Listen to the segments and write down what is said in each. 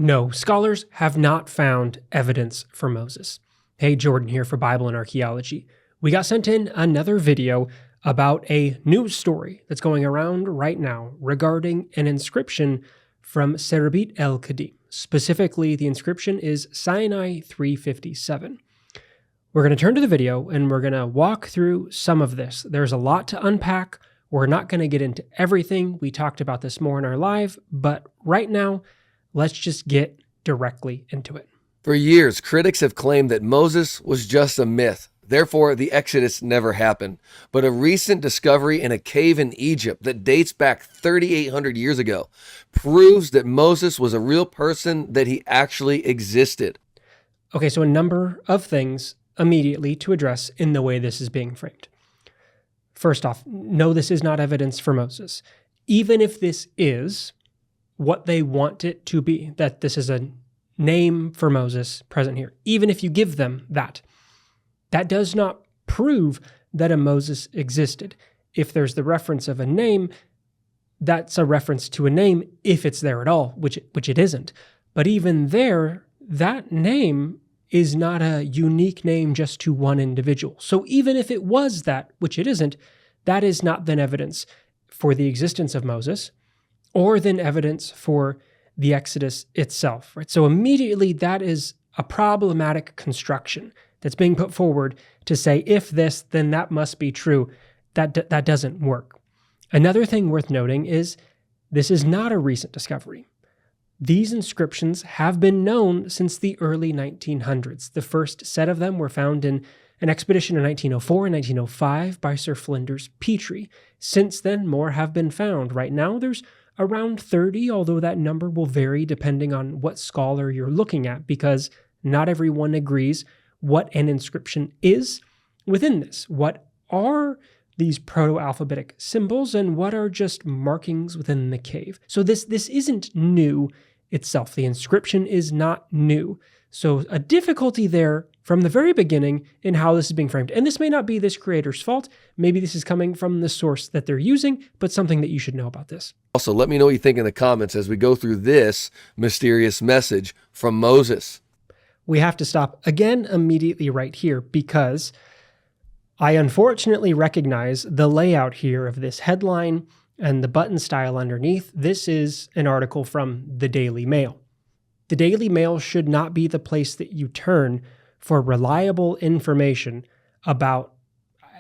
No, scholars have not found evidence for Moses. Hey, Jordan here for Bible and Archaeology. We got sent in another video about a news story that's going around right now regarding an inscription from Serabit El-Khadim. Specifically, the inscription is Sinai 357. We're going to turn to the video and we're going to walk through some of this. There's a lot to unpack. We're not going to get into everything. We talked about this more in our live, but right now, let's just get directly into it. For years, critics have claimed that Moses was just a myth. Therefore, the Exodus never happened. But a recent discovery in a cave in Egypt that dates back 3,800 years ago proves that Moses was a real person, that he actually existed. Okay, so a number of things immediately to address in the way this is being framed. First off, no, this is not evidence for Moses. Even if this is what they want it to be, that this is a name for Moses present here, even if you give them that, that does not prove that a Moses existed. If there's the reference of a name, that's a reference to a name if it's there at all, which it isn't. But even there, that name is not a unique name just to one individual. So even if it was that, which it isn't, that is not then evidence for the existence of Moses, or then evidence for the Exodus itself, right? So immediately that is a problematic construction that's being put forward to say, if this, then that must be true. That doesn't work. Another thing worth noting is this is not a recent discovery. These inscriptions have been known since the early 1900s. The first set of them were found in an expedition in 1904 and 1905 by Sir Flinders Petrie. Since then, more have been found. Right now, there's around 30, although that number will vary depending on what scholar you're looking at, because not everyone agrees what an inscription is within this. What are these proto-alphabetic symbols and what are just markings within the cave? So this isn't new itself. The inscription is not new. So a difficulty there from the very beginning in how this is being framed. And this may not be this creator's fault. Maybe this is coming from the source that they're using, but something that you should know about this. Also, let me know what you think in the comments as we go through this mysterious message from Moses. We have to stop again immediately right here because I unfortunately recognize the layout here of this headline and the button style underneath. This is an article from the Daily Mail. The Daily Mail should not be the place that you turn for reliable information about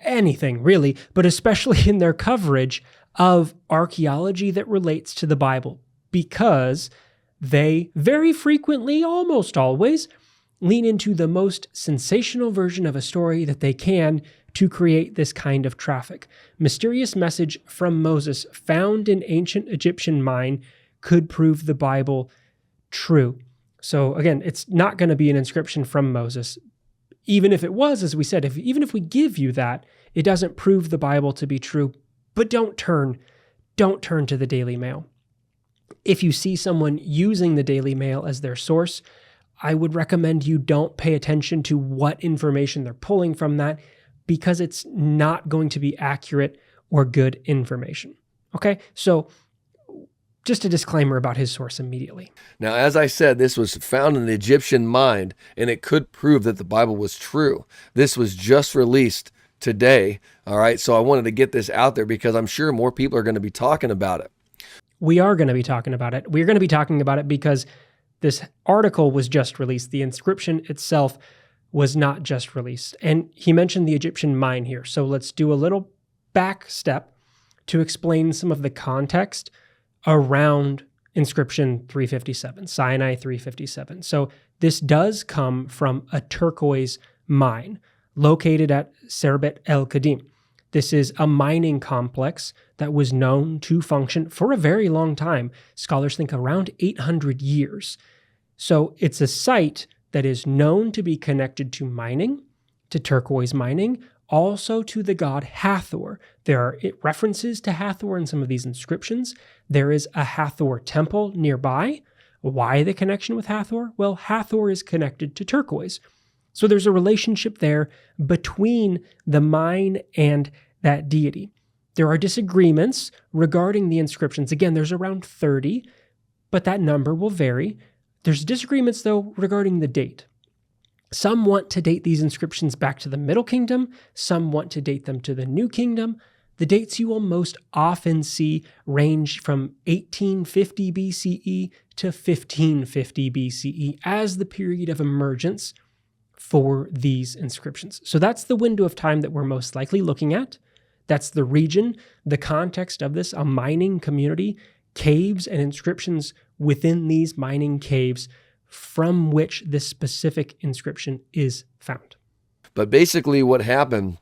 anything, really, but especially in their coverage of archaeology that relates to the Bible, because they very frequently, almost always, lean into the most sensational version of a story that they can to create this kind of traffic. Mysterious message from Moses found in ancient Egyptian mine could prove the Bible true. So again, it's not going to be an inscription from Moses. Even if it was, as we said, even if we give you that, it doesn't prove the Bible to be true. But don't turn to the Daily Mail. If you see someone using the Daily Mail as their source, I would recommend you don't pay attention to what information they're pulling from that, because it's not going to be accurate or good information. Okay, so just a disclaimer about his source immediately. Now, as I said, this was found in the Egyptian mine, and it could prove that the Bible was true. This was just released today, all right? So I wanted to get this out there because I'm sure more people are going to be talking about it. We are going to be talking about it. We're going to be talking about it because this article was just released. The inscription itself was not just released. And he mentioned the Egyptian mine here. So let's do a little back step to explain some of the context around inscription 357, Sinai 357. So this does come from a turquoise mine located at Serabit El-Khadim. This is a mining complex that was known to function for a very long time. Scholars think around 800 years. So it's a site that is known to be connected to mining, to turquoise mining, also to the god Hathor. There are references to Hathor in some of these inscriptions. There is a Hathor temple nearby. Why the connection with Hathor? Well, Hathor is connected to turquoise. So there's a relationship there between the mine and that deity. There are disagreements regarding the inscriptions. Again, there's around 30, but that number will vary. There's disagreements, though, regarding the date. Some want to date these inscriptions back to the Middle Kingdom. Some want to date them to the New Kingdom. The dates you will most often see range from 1850 BCE to 1550 BCE as the period of emergence for these inscriptions. So that's the window of time that we're most likely looking at. That's the region, the context of this, a mining community, caves and inscriptions within these mining caves from which this specific inscription is found. But basically what happened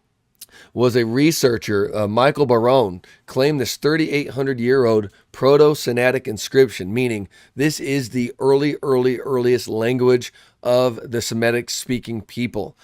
was a researcher, Michael Barone, claimed this 3,800-year-old Proto-Sinaitic inscription, meaning this is the earliest language of the Semitic-speaking people.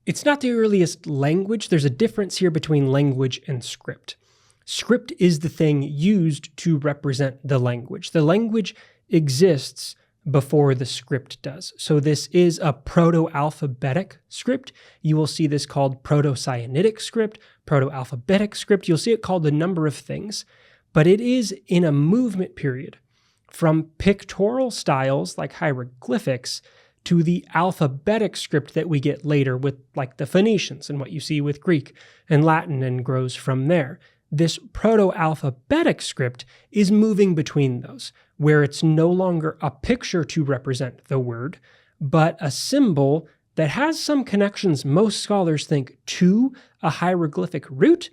It's not the earliest language. There's a difference here between language and script. Script is the thing used to represent the language. The language exists before the script does. So this is a proto-alphabetic script. You will see this called Proto-Sinaitic script, proto-alphabetic script. You'll see it called a number of things, but it is in a movement period from pictorial styles like hieroglyphics to the alphabetic script that we get later with like the Phoenicians and what you see with Greek and Latin and grows from there. This proto-alphabetic script is moving between those, where it's no longer a picture to represent the word, but a symbol that has some connections, most scholars think, to a hieroglyphic root,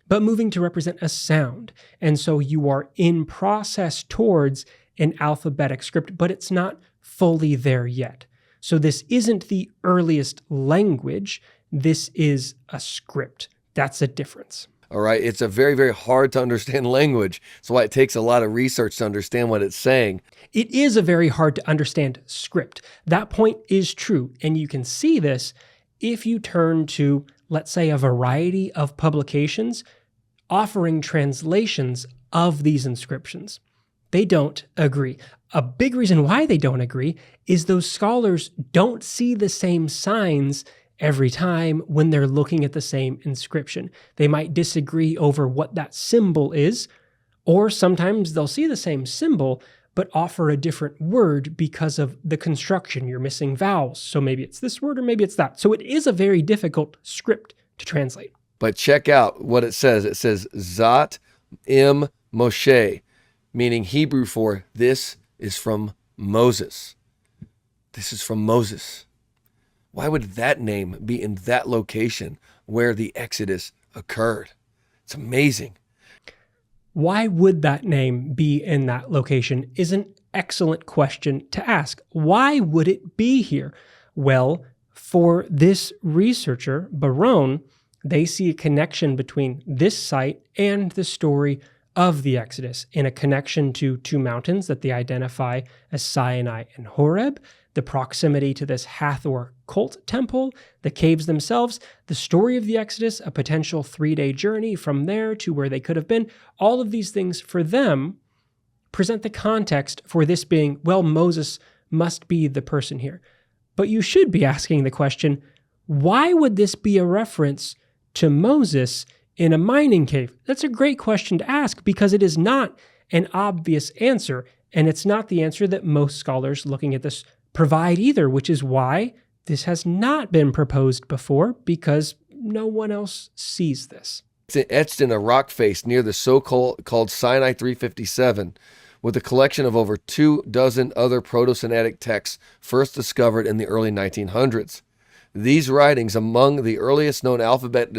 but moving to represent a sound. And so you are in process towards an alphabetic script, but it's not fully there yet. So this isn't the earliest language. This is a script. That's a difference. All right, it's a very, very hard to understand language. That's why it takes a lot of research to understand what it's saying. It is a very hard to understand script. That point is true, and you can see this if you turn to, let's say, a variety of publications offering translations of these inscriptions. They don't agree. A big reason why they don't agree is those scholars don't see the same signs every time when they're looking at the same inscription. They might disagree over what that symbol is, or sometimes they'll see the same symbol but offer a different word because of the construction. You're missing vowels, so maybe it's this word or maybe it's that. So it is a very difficult script to translate. But check out what it says. It says Zat Im Moshe, meaning Hebrew for this is from Moses. This is from Moses. Why would that name be in that location where the Exodus occurred? It's amazing. Why would that name be in that location is an excellent question to ask. Why would it be here? Well, for this researcher, Barone, they see a connection between this site and the story of the Exodus, in a connection to two mountains that they identify as Sinai and Horeb, the proximity to this Hathor cult temple, the caves themselves, the story of the Exodus, a potential 3-day journey from there to where they could have been. All of these things for them present the context for this being, well, Moses must be the person here. But you should be asking the question, why would this be a reference to Moses in a mining cave? That's a great question to ask because it is not an obvious answer, and it's not the answer that most scholars looking at this provide either, which is why this has not been proposed before, because no one else sees this. It's etched in a rock face near the so-called Sinai 357, with a collection of over 24 other Proto-Sinaitic texts first discovered in the early 1900s. These writings, among the earliest known alphabet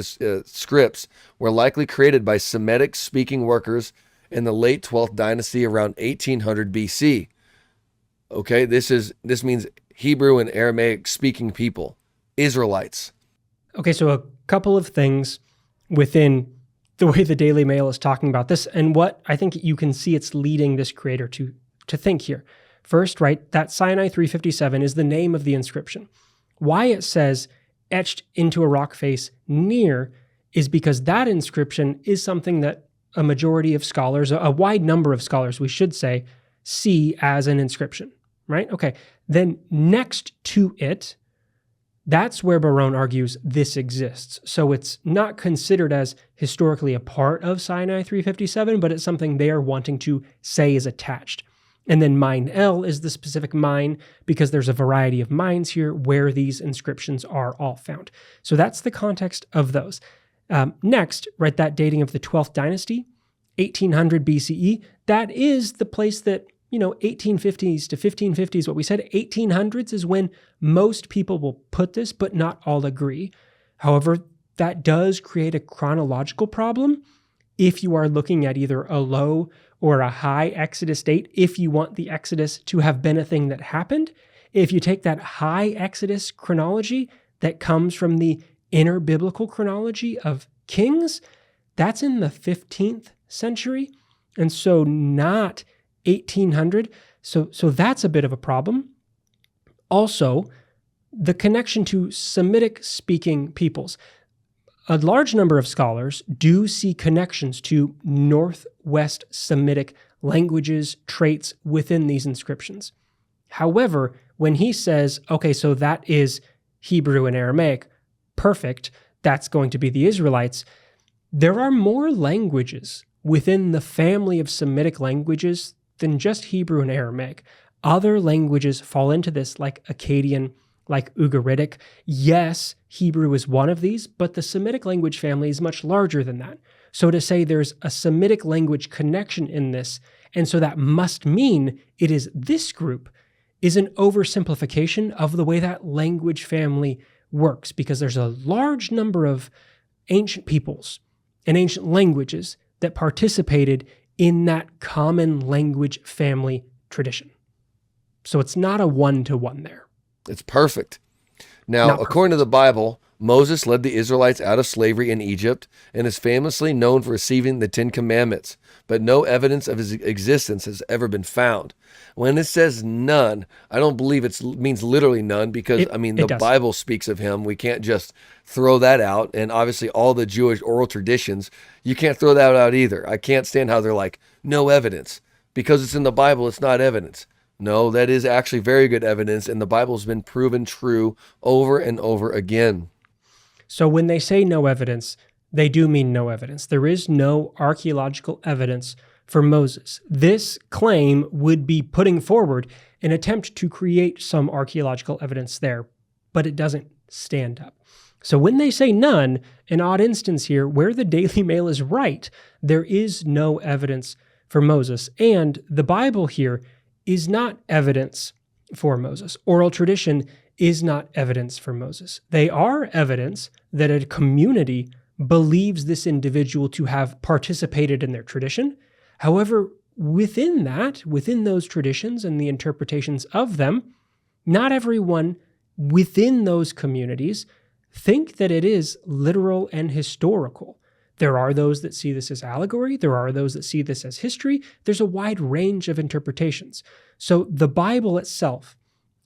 scripts, were likely created by Semitic-speaking workers in the late 12th dynasty around 1800 BC. Okay, this means Hebrew and Aramaic speaking people, Israelites. Okay, so a couple of things within the way the Daily Mail is talking about this and what I think you can see it's leading this creator to think here. First, right, that Sinai 357 is the name of the inscription. Why it says etched into a rock face near is because that inscription is something that a majority of scholars, a wide number of scholars, we should say, see as an inscription, right? Okay, then next to it, that's where Barone argues this exists. So it's not considered as historically a part of Sinai 357, but it's something they are wanting to say is attached. And then mine L is the specific mine because there's a variety of mines here where these inscriptions are all found. So that's the context of those. Next, right, that dating of the 12th dynasty, 1800 BCE, that is the place that, 1850s to 1550s, what we said, 1800s is when most people will put this, but not all agree. However, that does create a chronological problem if you are looking at either a low or a high Exodus date, if you want the Exodus to have been a thing that happened. If you take that high Exodus chronology that comes from the inner biblical chronology of Kings, that's in the 15th century, and so not 1800. So that's a bit of a problem. Also, the connection to Semitic-speaking peoples. A large number of scholars do see connections to Northwest Semitic languages, traits within these inscriptions. However, when he says, okay, so that is Hebrew and Aramaic, perfect, that's going to be the Israelites, there are more languages within the family of Semitic languages than just Hebrew and Aramaic. Other languages fall into this, like Akkadian, like Ugaritic. Yes, Hebrew is one of these, but the Semitic language family is much larger than that. So to say there's a Semitic language connection in this, and so that must mean it is this group, is an oversimplification of the way that language family works, because there's a large number of ancient peoples and ancient languages that participated in that common language family tradition. So it's not a one-to-one there. It's perfect. Now, according to the Bible, Moses led the Israelites out of slavery in Egypt and is famously known for receiving the Ten Commandments, but no evidence of his existence has ever been found. When it says none, I don't believe it means literally none, because, the Bible speaks of him. We can't just throw that out. And obviously all the Jewish oral traditions, you can't throw that out either. I can't stand how they're like, no evidence. Because it's in the Bible, it's not evidence. No, that is actually very good evidence, and the Bible's been proven true over and over again. So when they say no evidence, they do mean no evidence. There is no archaeological evidence for Moses. This claim would be putting forward an attempt to create some archaeological evidence there, but it doesn't stand up. So when they say none, an odd instance here where the Daily Mail is right, there is no evidence for Moses. And the Bible here is not evidence for Moses. Oral tradition is not evidence for Moses. They are evidence that a community believes this individual to have participated in their tradition. However, within those traditions and the interpretations of them, not everyone within those communities think that it is literal and historical. There are those that see this as allegory. There are those that see this as history. There's a wide range of interpretations. So the Bible itself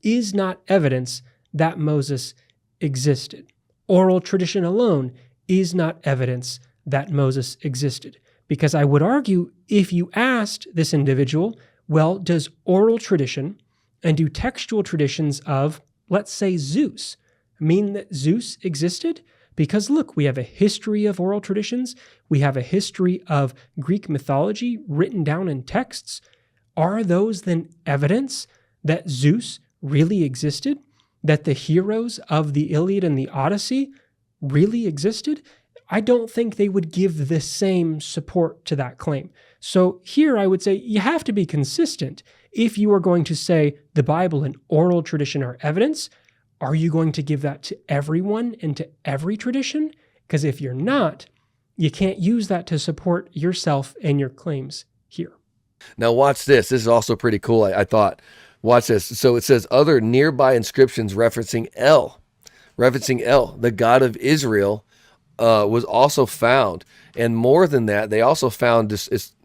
is not evidence that Moses existed. Oral tradition alone is not evidence that Moses existed. Because I would argue, if you asked this individual, well, does oral tradition and do textual traditions of, let's say, Zeus, mean that Zeus existed? Because look, we have a history of oral traditions. We have a history of Greek mythology written down in texts. Are those then evidence that Zeus really existed? That the heroes of the Iliad and the Odyssey really existed? I don't think they would give the same support to that claim. So here I would say you have to be consistent. If you are going to say the Bible and oral tradition are evidence, are you going to give that to everyone and to every tradition? Because if you're not, you can't use that to support yourself and your claims here. Now watch this. This is also pretty cool, I thought. Watch this. So it says other nearby inscriptions referencing El, the God of Israel, was also found. And more than that, they also found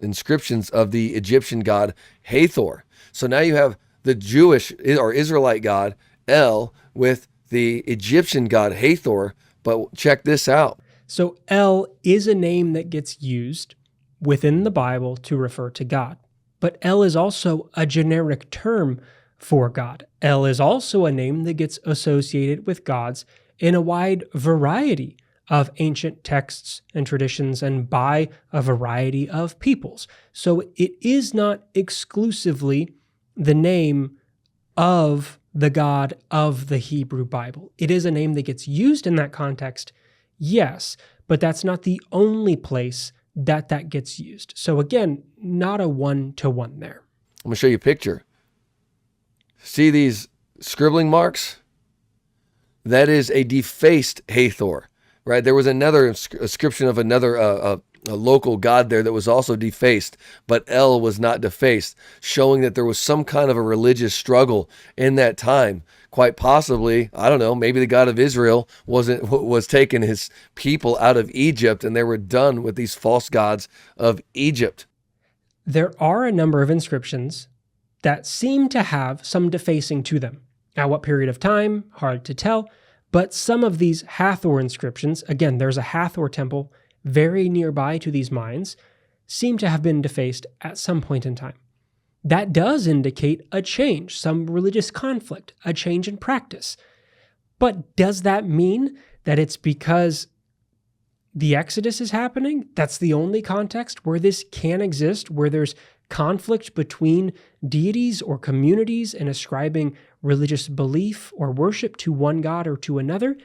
inscriptions of the Egyptian god Hathor. So now you have the Jewish or Israelite god El with the Egyptian god Hathor. But check this out. So El is a name that gets used within the Bible to refer to God. But El is also a generic term for God. El is also a name that gets associated with gods in a wide variety of ancient texts and traditions and by a variety of peoples. So it is not exclusively the name of the God of the Hebrew Bible. It is a name that gets used in that context, yes, but that's not the only place that gets used. So again, not a one-to-one there. I'm going to show you a picture. See these scribbling marks? That is a defaced Hathor, right? There was another inscription of another a local god there that was also defaced, but El was not defaced, showing that there was some kind of a religious struggle in that time. Quite possibly, I don't know, maybe the God of Israel was taking his people out of Egypt, and they were done with these false gods of Egypt. There are a number of inscriptions that seem to have some defacing to them. At what period of time? Hard to tell. But some of these Hathor inscriptions, again, there's a Hathor temple very nearby to these mines, seem to have been defaced at some point in time. That does indicate a change, some religious conflict, a change in practice. But does that mean that it's because the Exodus is happening? That's the only context where this can exist, where there's conflict between deities or communities and ascribing religious belief or worship to one god or to another?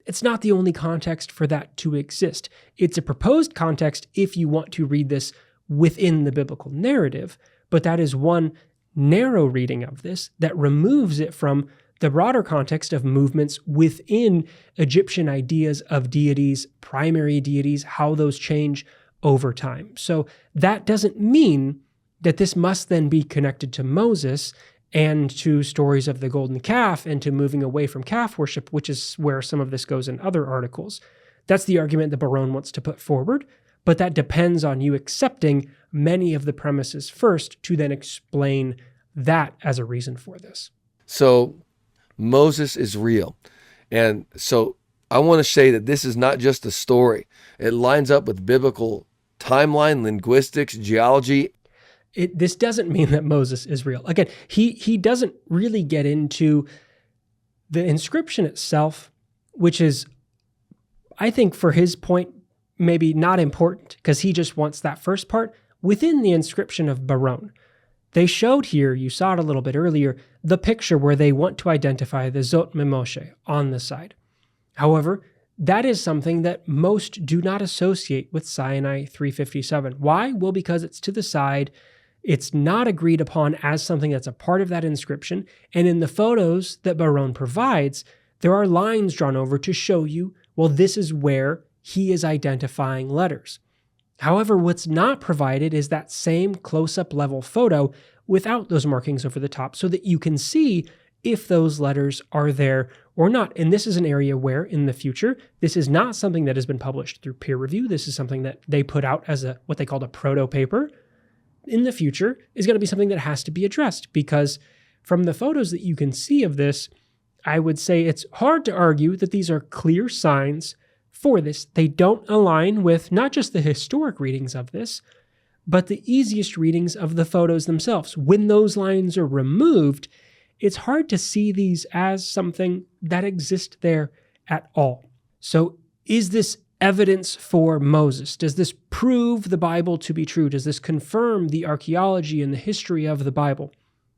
It's not the only context for that to exist. It's a proposed context if you want to read this within the biblical narrative, but that is one narrow reading of this that removes it from the broader context of movements within Egyptian ideas of deities, primary deities, how those change over time. So that doesn't mean that this must then be connected to Moses and to stories of the golden calf and to moving away from calf worship, which is where some of this goes in other articles. That's the argument that Barone wants to put forward, but that depends on you accepting many of the premises first to then explain that as a reason for this. So Moses is real. And so I want to say that this is not just a story. It lines up with biblical timeline, linguistics, geology. This doesn't mean that Moses is real. Again, he doesn't really get into the inscription itself, which is, I think for his point, maybe not important because he just wants that first part within the inscription of Barone. They showed here, you saw it a little bit earlier, the picture where they want to identify the Zot Memoshe on the side. However, that is something that most do not associate with Sinai 357. Why? Well, because it's to the side. It's not agreed upon as something that's a part of that inscription. And in the photos that Barone provides, there are lines drawn over to show you, well, this is where he is identifying letters. However, what's not provided is that same close-up level photo without those markings over the top so that you can see if those letters are there or not. And this is an area where, in the future, this is not something that has been published through peer review. This is something that they put out as what they called a proto-paper. In the future is going to be something that has to be addressed because from the photos that you can see of this, I would say it's hard to argue that these are clear signs for this. They don't align with not just the historic readings of this, but the easiest readings of the photos themselves. When those lines are removed, it's hard to see these as something that exists there at all. So is this evidence for Moses? Does this prove the Bible to be true? Does this confirm the archaeology and the history of the Bible?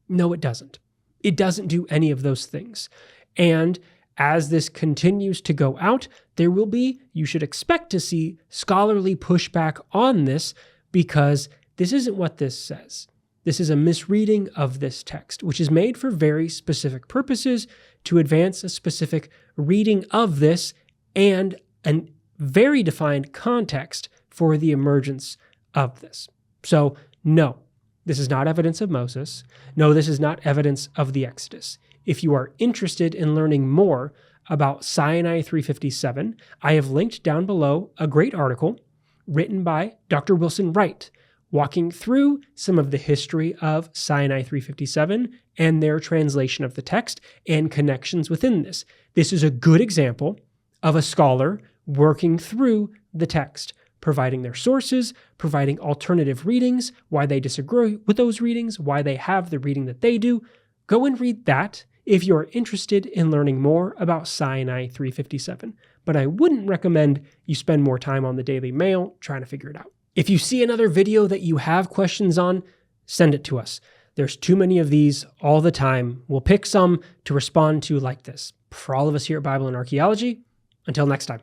No, it doesn't. It doesn't do any of those things. And as this continues to go out, there will be, you should expect to see scholarly pushback on this because this isn't what this says. This is a misreading of this text, which is made for very specific purposes to advance a specific reading of this and an very defined context for the emergence of this. So, no, this is not evidence of Moses. No, this is not evidence of the Exodus. If you are interested in learning more about Sinai 357, I have linked down below a great article written by Dr. Wilson-Wright, walking through some of the history of Sinai 357 and their translation of the text and connections within this. This is a good example of a scholar working through the text, providing their sources, providing alternative readings, why they disagree with those readings, why they have the reading that they do. Go and read that if you're interested in learning more about Sinai 357. But I wouldn't recommend you spend more time on the Daily Mail trying to figure it out. If you see another video that you have questions on, send it to us. There's too many of these all the time. We'll pick some to respond to like this. For all of us here at Bible and Archaeology, until next time.